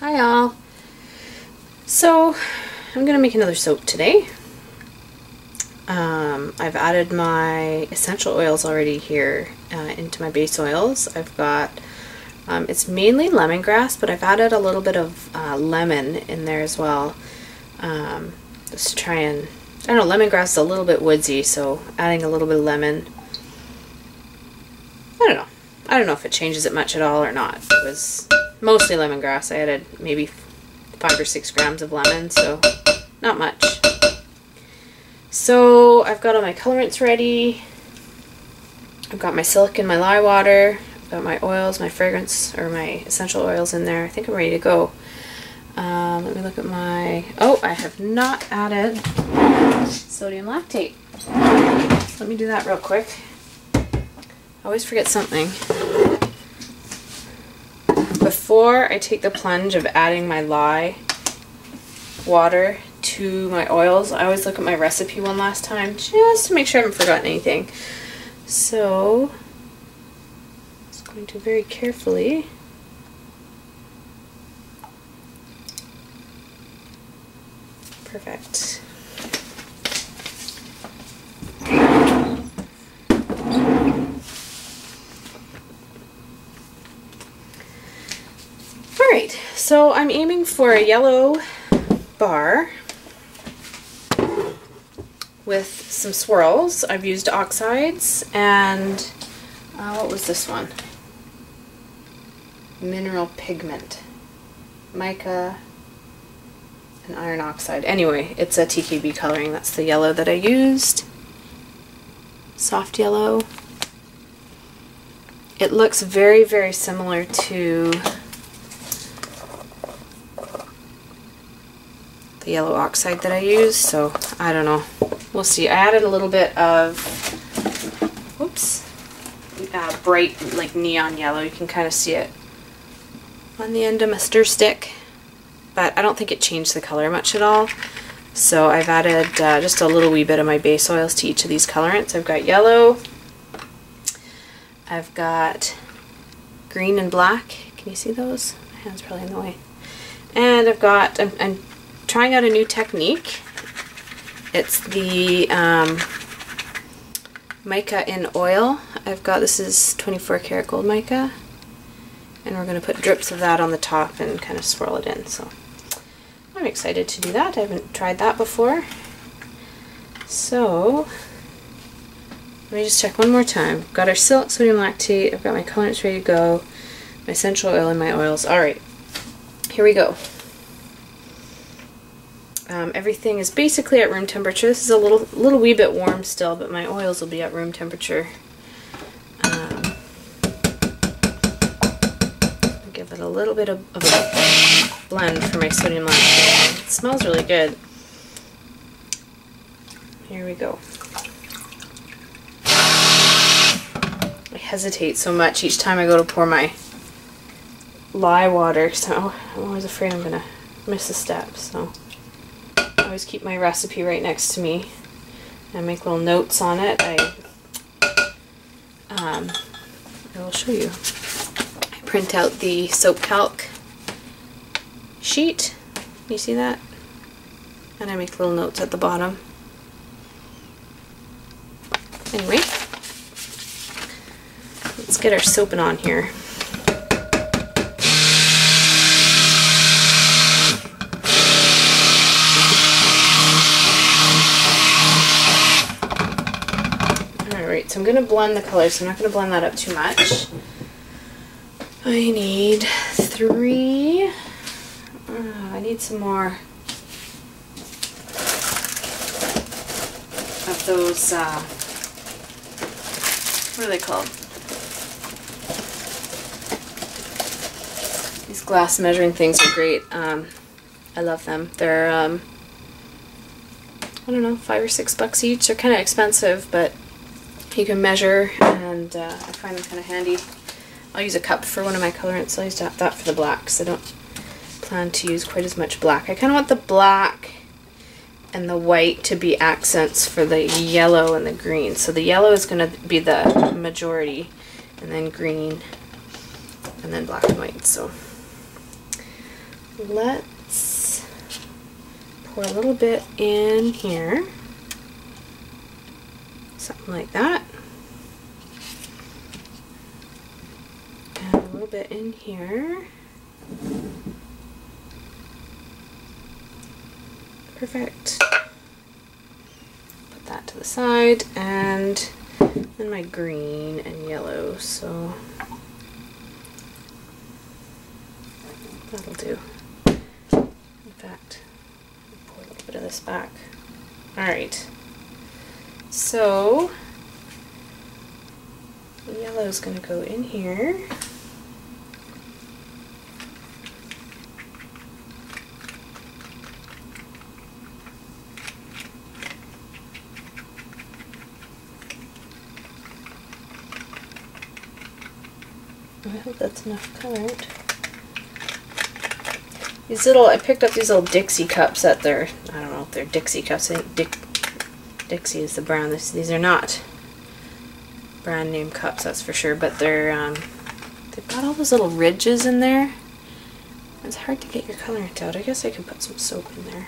Hi all. So I'm gonna make another soap today. I've added my essential oils already here into my base oils. I've got it's mainly lemongrass, but I've added a little bit of lemon in there as well, just to try and, I don't know, lemongrass is a little bit woodsy, so adding a little bit of lemon, I don't know if it changes it much at all or not. It was mostly lemongrass. I added maybe 5 or 6 grams of lemon, so not much. So I've got all my colorants ready. I've got my silicone, my lye water, I've got my oils, my fragrance, or my essential oils in there. I think I'm ready to go. Let me look at my, oh, I have not added sodium lactate. Let me do that real quick. I always forget something. Before I take the plunge of adding my lye water to my oils, I always look at my recipe one last time just to make sure I haven't forgotten anything. So, I'm just going to very carefully perfect. Alright, so I'm aiming for a yellow bar with some swirls. I've used oxides and what was this one? Mineral pigment, mica, and iron oxide. Anyway, it's a TKB coloring. That's the yellow that I used. Soft yellow. It looks very, very similar to the yellow oxide that I used, so I don't know. We'll see. I added a little bit of, whoops, bright, like neon yellow. You can kind of see it on the end of my stir stick, but I don't think it changed the color much at all. So I've added just a little wee bit of my base oils to each of these colorants. I've got yellow, I've got green and black. Can you see those? My hand's probably in the way. And I've got, I'm trying out a new technique. It's the mica in oil. I've got, this is 24 karat gold mica, and we're going to put drips of that on the top and kind of swirl it in. So I'm excited to do that. I haven't tried that before. So let me just check one more time. I've got our sodium lactate, I've got my colorants ready to go, my essential oil and my oils. Alright, here we go. Everything is basically at room temperature. This is a little wee bit warm still, but my oils will be at room temperature. Give it a little bit of a blend for my sodium lactate. It smells really good. Here we go. I hesitate so much each time I go to pour my lye water because I'm always afraid I'm going to miss a step. So I always keep my recipe right next to me and make little notes on it. I will show you. I print out the soap calc sheet. You see that? And I make little notes at the bottom. Anyway, let's get our soaping on here. So I'm going to blend the colors, so I'm not going to blend that up too much. I need 3. I need some more of those, what are they called? These glass measuring things are great. I love them. They're, I don't know, $5 or $6 each. They're kind of expensive, but you can measure, and I find them kind of handy. I'll use a cup for one of my colorants. I'll use that for the black because I don't plan to use quite as much black. I kind of want the black and the white to be accents for the yellow and the green. So the yellow is going to be the majority, and then green, and then black and white. So let's pour a little bit in here. Something like that. And a little bit in here. Perfect. Put that to the side, and then my green and yellow, so that'll do. In fact, I'll pour a little bit of this back. Alright, so the yellow is going to go in here. I hope that's enough colored. These little, I picked up these little Dixie cups at their, I don't know if they're Dixie cups. I think Dixie is the brand. These are not brand name cups, that's for sure, but they're, they've got all those little ridges in there. It's hard to get your colorant out. I guess I could put some soap in there.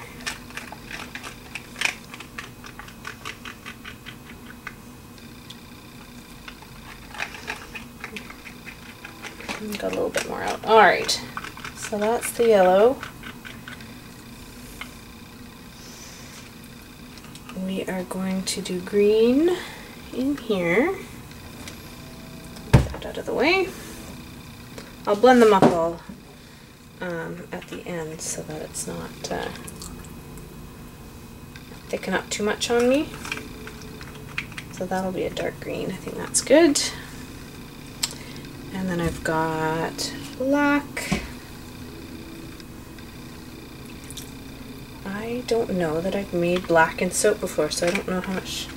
Got a little bit more out. Alright, so that's the yellow. We are going to do green in here. Get that out of the way. I'll blend them up all at the end so that it's not thicken up too much on me. So that'll be a dark green. I think that's good. And then I've got black. I don't know that I've made black in soap before, so I don't know how much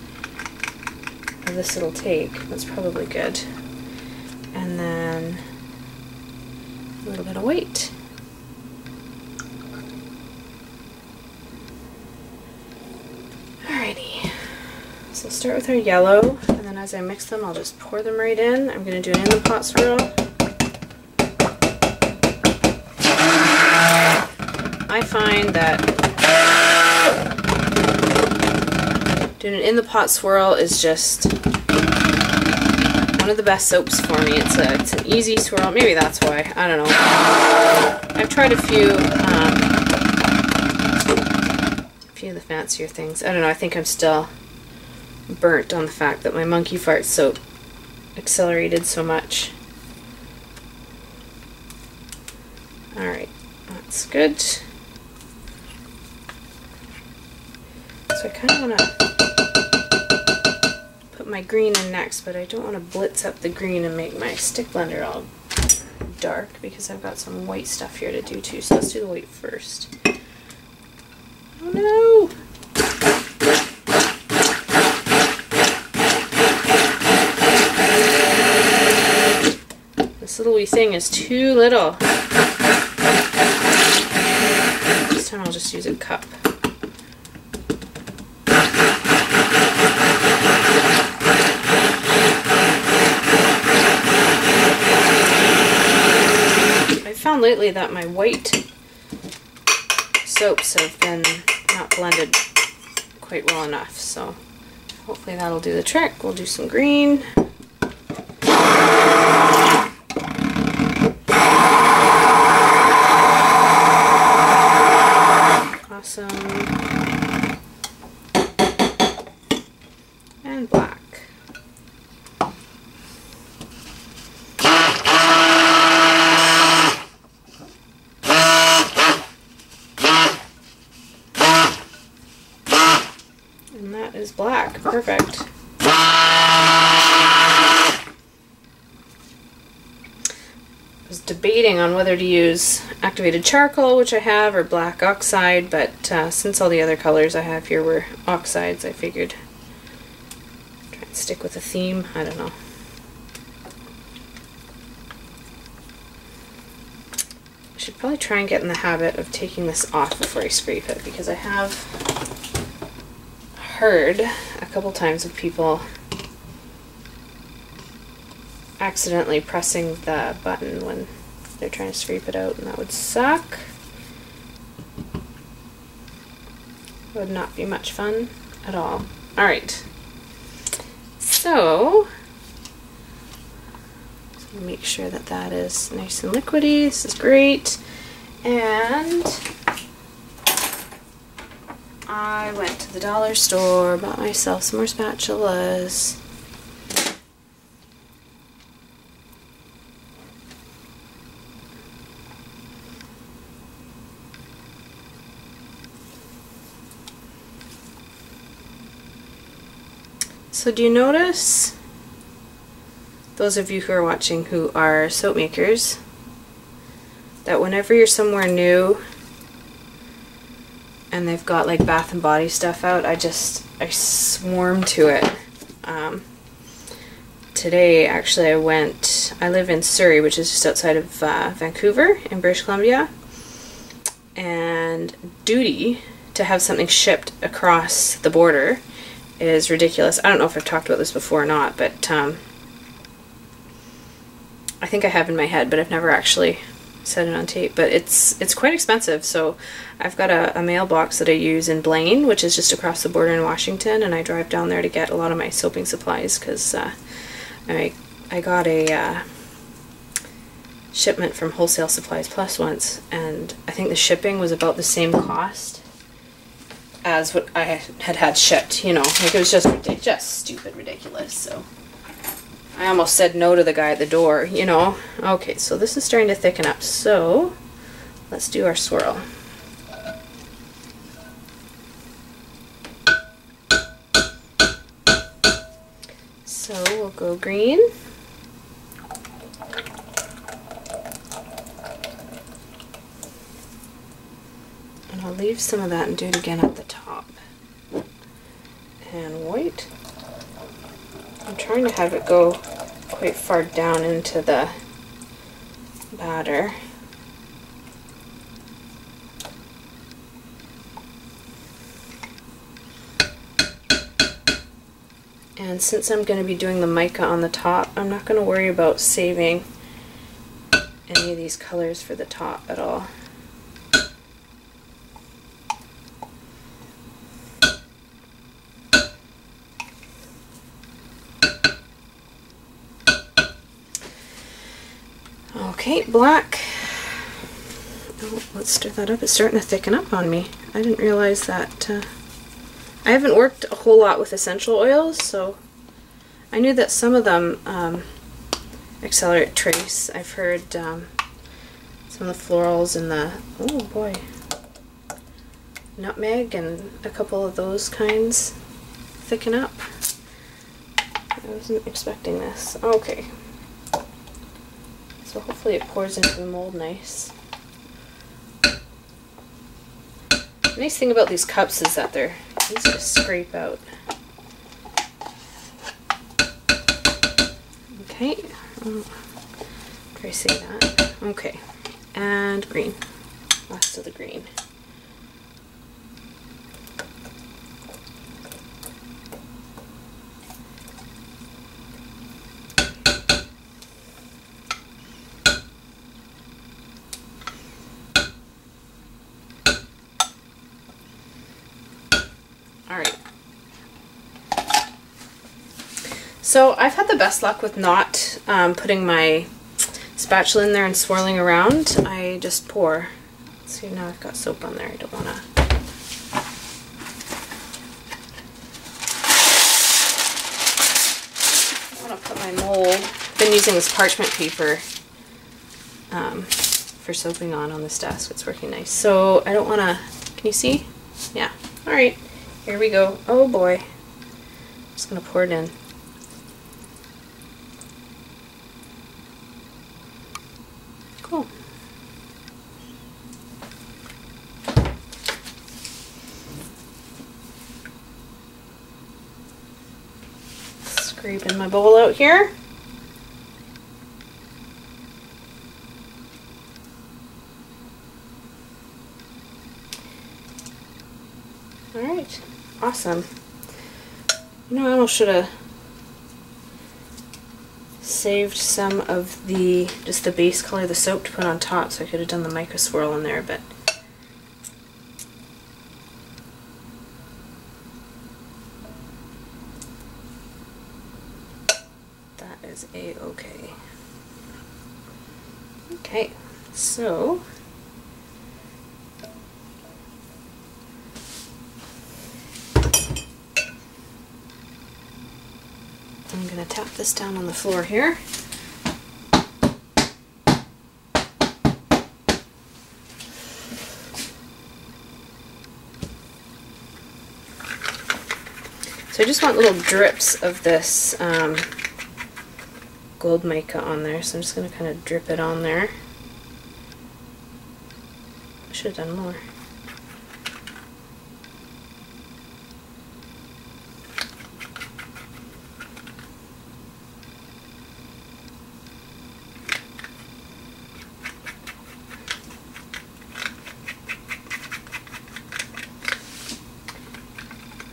of this it'll take. That's probably good. And then a little bit of white. Alrighty. So we'll start with our yellow, and then as I mix them, I'll just pour them right in. I'm going to do an in the pot swirl. I find that doing an in the pot swirl is just one of the best soaps for me. It's an easy swirl. Maybe that's why. I don't know. I've tried a few of the fancier things. I don't know. I think I'm still burnt on the fact that my monkey fart soap accelerated so much. Alright, that's good. So I kind of want to put my green in next, but I don't want to blitz up the green and make my stick blender all dark because I've got some white stuff here to do too. So let's do the white first. Oh no! This little wee thing is too little. This time I'll just use a cup. I found lately that my white soaps have been not blended quite well enough, so hopefully that'll do the trick. We'll do some green. Awesome. And black. And that is black. Perfect. I was debating on whether to use activated charcoal, which I have, or black oxide, but since all the other colors I have here were oxides, I figured try and stick with a theme. I don't know. I should probably try and get in the habit of taking this off before I scrape it, because I have heard a couple times of people accidentally pressing the button when they're trying to scrape it out, and that would suck. would not be much fun at all. Alright, so make sure that that is nice and liquidy. This is great. And I went to the dollar store, bought myself some more spatulas. So do you notice, those of you who are watching who are soap makers, that whenever you're somewhere new and they've got like Bath and Body stuff out, I swarm to it. Today actually I live in Surrey, which is just outside of Vancouver in British Columbia, and duty to have something shipped across the border is ridiculous. I don't know if I've talked about this before or not, but I think I have in my head, but I've never actually said it on tape. But it's quite expensive. So I've got a mailbox that I use in Blaine, which is just across the border in Washington, and I drive down there to get a lot of my soaping supplies because I got a shipment from Wholesale Supplies Plus once, and I think the shipping was about the same cost as what I had shipped, you know, like it was just stupid ridiculous. So I almost said no to the guy at the door, you know. Okay, so this is starting to thicken up, so let's do our swirl. So we'll go green. And I'll leave some of that and do it again at the top. And white. I'm trying to have it go quite far down into the batter. And since I'm going to be doing the mica on the top, I'm not going to worry about saving any of these colors for the top at all. Okay, black. Oh, let's stir that up. It's starting to thicken up on me. I didn't realize that. I haven't worked a whole lot with essential oils, so I knew that some of them accelerate trace. I've heard some of the florals and the, oh boy, nutmeg and a couple of those kinds thicken up. I wasn't expecting this. Okay. So hopefully it pours into the mold nice. The nice thing about these cups is that they're easy to scrape out. Okay, try to say that. Okay, and green. Last of the green. Alright. So I've had the best luck with not putting my spatula in there and swirling around. I just pour. See, now I've got soap on there. I don't want to. I want to put my mold. I've been using this parchment paper for soaping on this desk. It's working nice. So I don't want to. Can you see? Yeah. All right. Here we go. Oh boy. I'm just going to pour it in. Cool. Scraping my bowl out here. Alright, awesome. You know, I almost should have saved some of just the base color of the soap to put on top, so I could have done the mica swirl in there, but is a-okay. Okay, so I'm going to tap this down on the floor here. So I just want little drips of this gold mica on there, so I'm just going to kind of drip it on there. I should have done more.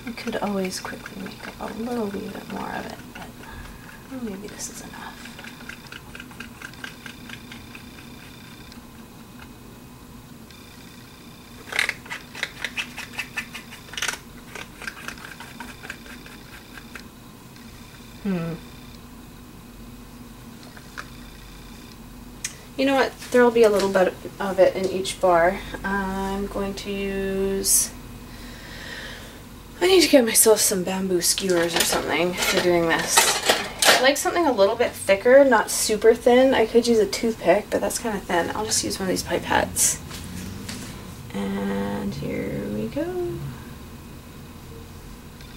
I could always quickly make up a little wee bit more of it, but maybe this is enough. You know what? There will be a little bit of it in each bar. I'm going to use... I need to get myself some bamboo skewers or something for doing this. I like something a little bit thicker, not super thin. I could use a toothpick, but that's kind of thin. I'll just use one of these pipettes. And here we go.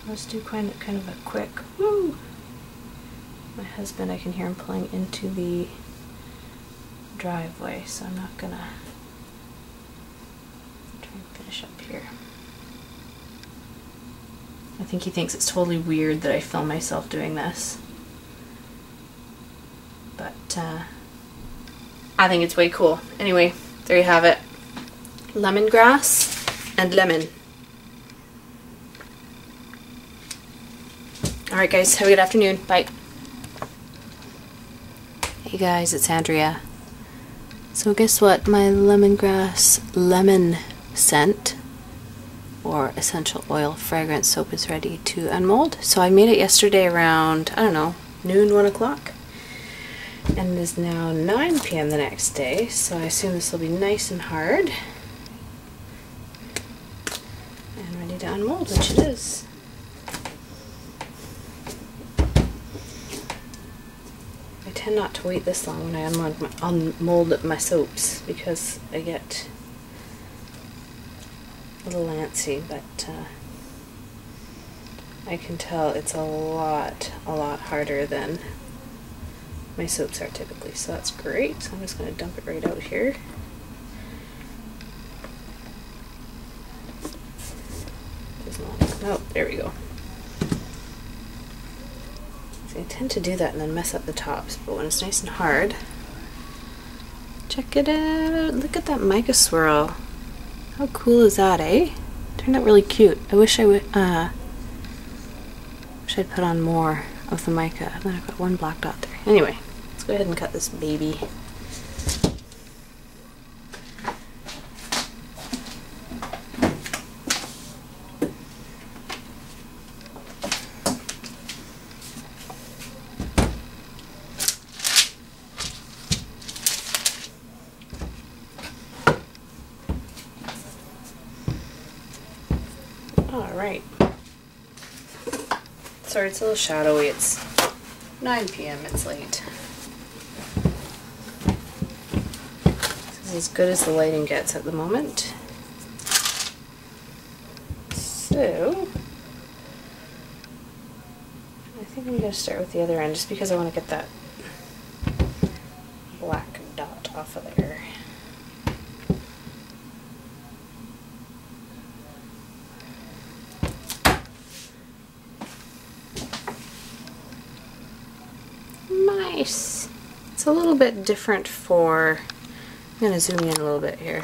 Let's do kind of a quick woo. My husband, I can hear him pulling into the driveway, so I'm not gonna try and finish up here. I think he thinks it's totally weird that I film myself doing this, but I think it's way cool. Anyway, there you have it. Lemongrass and lemon. Alright guys, have a good afternoon. Bye. Hey guys, it's Andrea. So guess what? My lemongrass lemon scent or essential oil fragrance soap is ready to unmold. So I made it yesterday around, I don't know, noon, 1 o'clock. And it is now 9 p.m. the next day, so I assume this will be nice and hard. And ready to unmold, which it is. I tend not to wait this long when I unmold my soaps because I get a little antsy, but I can tell it's a lot harder than my soaps are typically, so that's great. So I'm just going to dump it right out here. Oh, there we go. See, I tend to do that and then mess up the tops, but when it's nice and hard, check it out. Look at that mica swirl. How cool is that, eh? Turned out really cute. I wish I would, wish I'd put on more of the mica. Then I've got one black dot there. Anyway, let's go ahead and cut this baby. Alright. Sorry, it's a little shadowy. It's 9 p.m. It's late. This is as good as the lighting gets at the moment. So, I think I'm going to start with the other end just because I want to get that black dot off of there. Nice. It's a little bit different for, I'm going to zoom in a little bit here.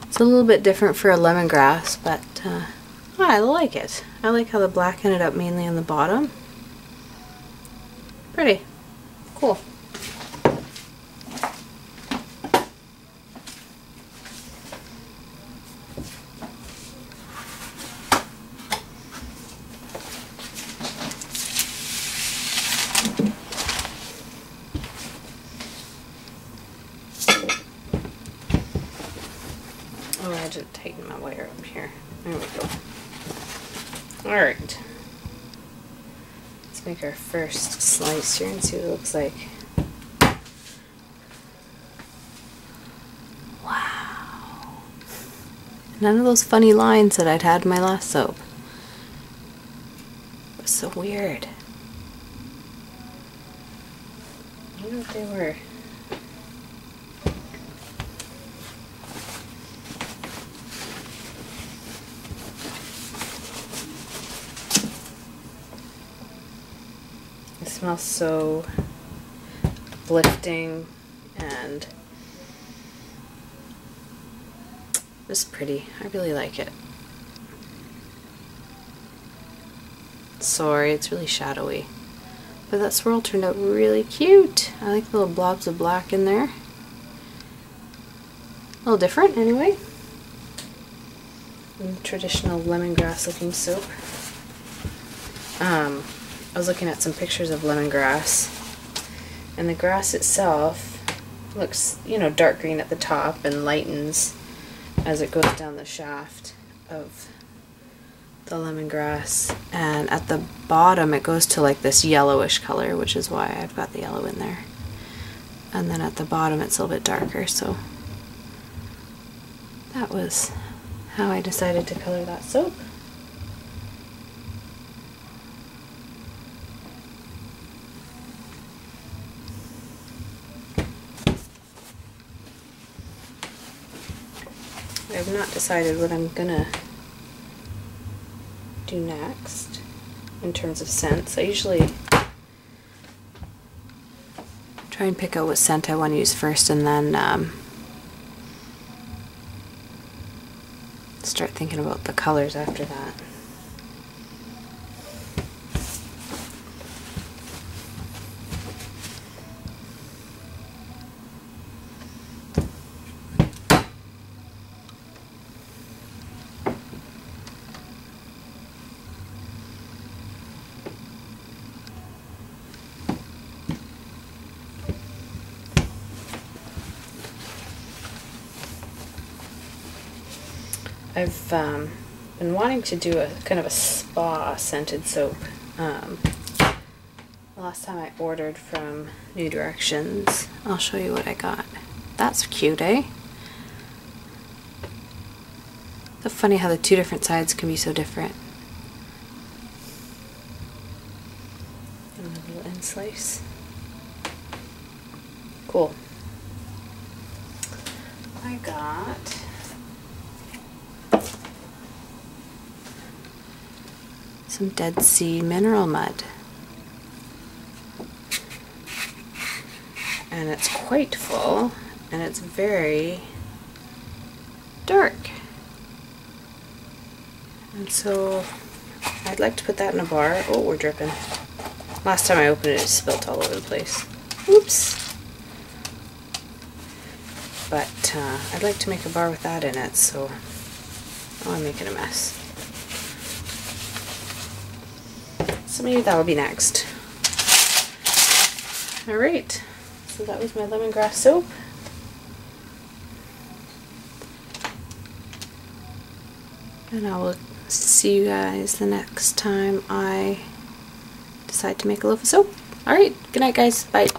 It's a little bit different for a lemongrass, but I like it. I like how the black ended up mainly on the bottom. Pretty. Cool. wire up here. There we go. Alright. Let's make our first slice here and see what it looks like. Wow. None of those funny lines that I'd had in my last soap. It was so weird. I don't know what they were. It smells so uplifting and just pretty. I really like it. Sorry, it's really shadowy. But that swirl turned out really cute. I like the little blobs of black in there. A little different anyway. Than the traditional lemongrass looking soap. I was looking at some pictures of lemongrass, and the grass itself looks, you know, dark green at the top and lightens as it goes down the shaft of the lemongrass, and at the bottom it goes to like this yellowish color, which is why I've got the yellow in there. And then at the bottom it's a little bit darker, so that was how I decided to color that soap. I have not decided what I'm gonna do next in terms of scents. I usually try and pick out what scent I want to use first, and then start thinking about the colors after that. I've been wanting to do a kind of a spa scented soap. The last time I ordered from New Directions, I'll show you what I got. That's cute, eh? So funny how the two different sides can be so different. And a little end slice. Cool. I got some Dead Sea mineral mud, and it's quite full, and it's very dark, and so I'd like to put that in a bar. Oh, we're dripping. Last time I opened it, it spilt all over the place. Oops. But I'd like to make a bar with that in it, so I'm making a mess. So maybe that will be next. Alright, so that was my lemongrass soap. And I will see you guys the next time I decide to make a loaf of soap. Alright, good night guys, bye.